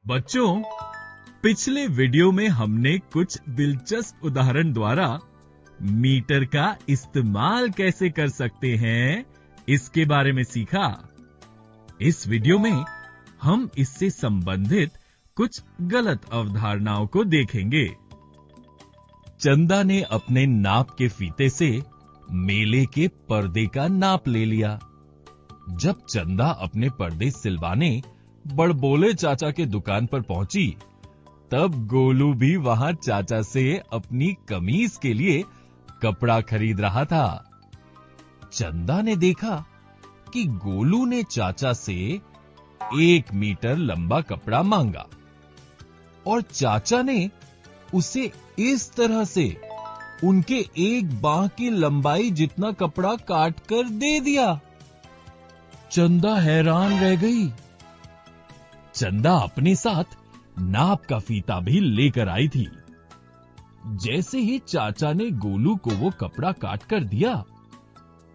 बच्चों, पिछले वीडियो में हमने कुछ दिलचस्प उदाहरण द्वारा मीटर का इस्तेमाल कैसे कर सकते हैं, इसके बारे में सीखा। इस वीडियो में हम इससे संबंधित कुछ गलत अवधारणाओं को देखेंगे। चंदा ने अपने नाप के फीते से मेले के पर्दे का नाप ले लिया। जब चंदा अपने पर्दे सिलवाने बड़बोले चाचा के दुकान पर पहुंची, तब गोलू भी वहां चाचा से अपनी कमीज के लिए कपड़ा खरीद रहा था। चंदा ने देखा कि गोलू ने चाचा से 1 मीटर लंबा कपड़ा मांगा और चाचा ने उसे इस तरह से उनके एक बांह की लंबाई जितना कपड़ा काट कर दे दिया। चंदा हैरान रह गई। चंदा अपने साथ नाप का फीता भी लेकर आई थी। जैसे ही चाचा ने गोलू को वो कपड़ा काट कर दिया,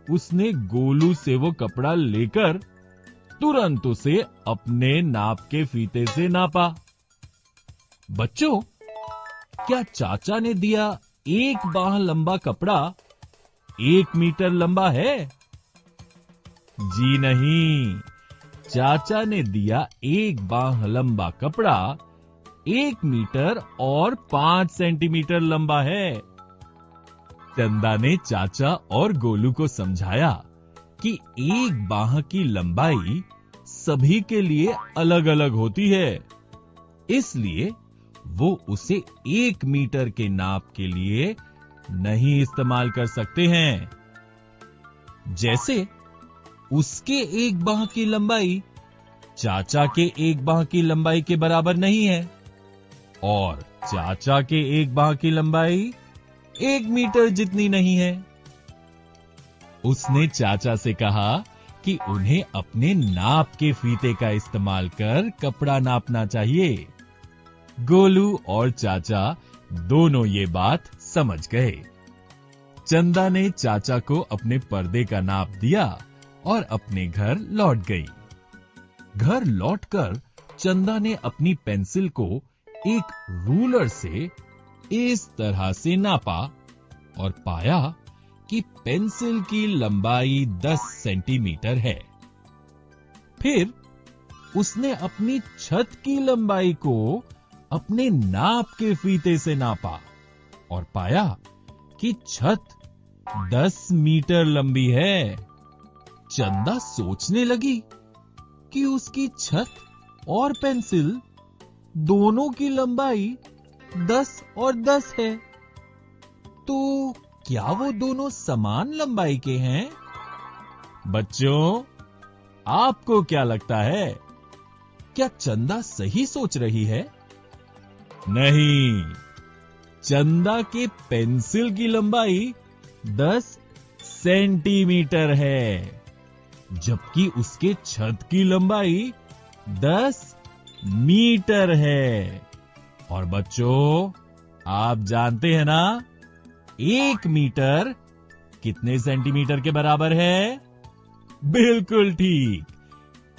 उसने गोलू से वो कपड़ा लेकर तुरंत उसे अपने नाप के फीते से नापा। बच्चों, क्या चाचा ने दिया 1 बांह लंबा कपड़ा 1 मीटर लंबा है? जी नहीं, चाचा ने दिया 1 बांह लंबा कपड़ा 1 मीटर और 5 सेंटीमीटर लंबा है। चंदा ने चाचा और गोलू को समझाया कि 1 बांह की लंबाई सभी के लिए अलग अलग होती है, इसलिए वो उसे 1 मीटर के नाप के लिए नहीं इस्तेमाल कर सकते हैं। जैसे उसके 1 बांह की लंबाई चाचा के 1 बांह की लंबाई के बराबर नहीं है और चाचा के 1 बांह की लंबाई 1 मीटर जितनी नहीं है। उसने चाचा से कहा कि उन्हें अपने नाप के फीते का इस्तेमाल कर कपड़ा नापना चाहिए। गोलू और चाचा दोनों ये बात समझ गए। चंदा ने चाचा को अपने पर्दे का नाप दिया और अपने घर लौट गई। घर लौटकर चंदा ने अपनी पेंसिल को एक रूलर से इस तरह से नापा और पाया कि पेंसिल की लंबाई 10 सेंटीमीटर है। फिर उसने अपनी छत की लंबाई को अपने नाप के फीते से नापा और पाया कि छत 10 मीटर लंबी है। चंदा सोचने लगी कि उसकी छत और पेंसिल दोनों की लंबाई 10 और 10 है, तो क्या वो दोनों समान लंबाई के हैं? बच्चों, आपको क्या लगता है? क्या चंदा सही सोच रही है? नहीं, चंदा के पेंसिल की लंबाई 10 सेंटीमीटर है, जबकि उसके छत की लंबाई 10 मीटर है। और बच्चों, आप जानते हैं ना, 1 मीटर कितने सेंटीमीटर के बराबर है? बिल्कुल ठीक,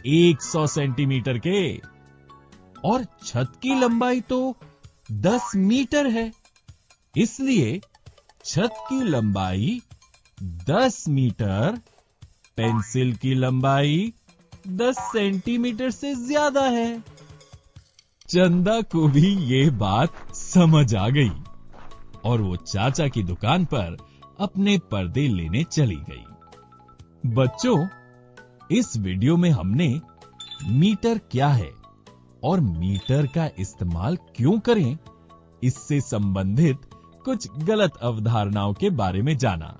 100 सेंटीमीटर के। और छत की लंबाई तो 10 मीटर है, इसलिए छत की लंबाई 10 मीटर पेंसिल की लंबाई 10 सेंटीमीटर से ज्यादा है। चंदा को भी ये बात समझ आ गई और वो चाचा की दुकान पर अपने पर्दे लेने चली गई। बच्चों, इस वीडियो में हमने मीटर क्या है और मीटर का इस्तेमाल क्यों करें, इससे संबंधित कुछ गलत अवधारणाओं के बारे में जाना।